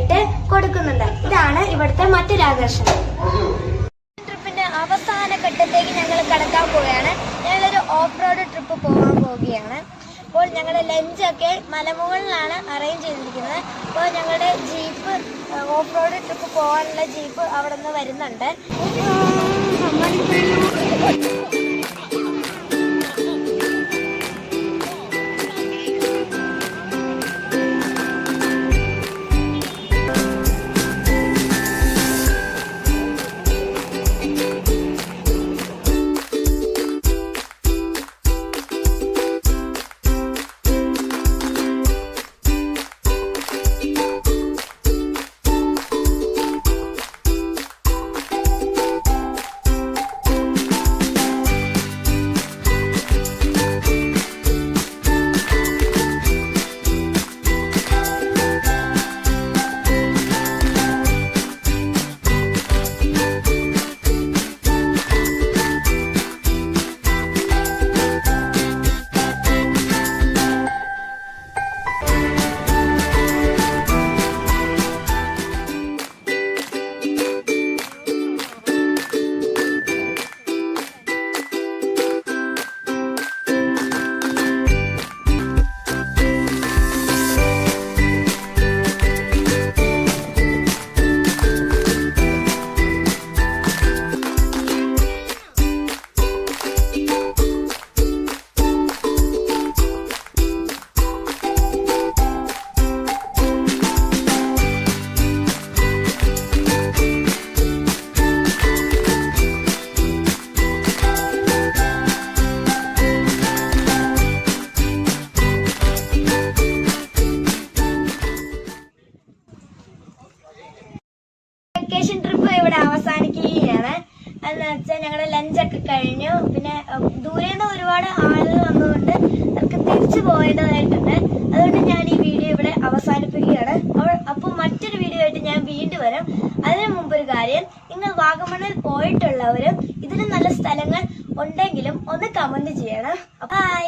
ആയിട്ട് കൊടുക്കുന്നുണ്ട്. ഇതാണ് ഇവിടുത്തെ മറ്റൊരു ആകർഷണം. ട്രിപ്പിന്റെ അവസാന ഘട്ടത്തേക്ക് ഞങ്ങൾ കടക്കാൻ പോവുകയാണ്. ഞങ്ങളൊരു ഓഫ് റോഡ് ട്രിപ്പ് പോകാൻ പോവുകയാണ്. അപ്പോൾ ഞങ്ങളുടെ ലഞ്ചൊക്കെ മലമുകളിലാണ് അറേഞ്ച് ചെയ്തിരിക്കുന്നത്. അപ്പോൾ ഞങ്ങളുടെ ജീപ്പ് ഓഫ് റോഡ് ട്രിപ്പ് പോകാനുള്ള ജീപ്പ് അവിടെ നിന്ന് വരുന്നുണ്ട്. വെക്കേഷൻ ട്രിപ്പ് ഇവിടെ അവസാനിക്കുകയാണ്. എന്ന് വെച്ചാൽ ഞങ്ങളുടെ ലഞ്ചൊക്കെ കഴിഞ്ഞു. പിന്നെ ദൂരെ നിന്ന് ഒരുപാട് ആളുകൾ വന്നതുകൊണ്ട് നമുക്ക് തിരിച്ചു പോകേണ്ടതായിട്ടുണ്ട്. അതുകൊണ്ട് ഞാൻ ഈ വീഡിയോ ഇവിടെ അവസാനിപ്പിക്കുകയാണ്. അപ്പോൾ മറ്റൊരു വീഡിയോ ആയിട്ട് ഞാൻ വീണ്ടും വരാം. അതിനു മുമ്പൊരു കാര്യം, നിങ്ങൾ വാഗമണ്ണിൽ പോയിട്ടുള്ളവരും ഇതിന് നല്ല സ്ഥലങ്ങൾ ഉണ്ടെങ്കിലും ഒന്ന് കമന്റ് ചെയ്യണം. ബൈ.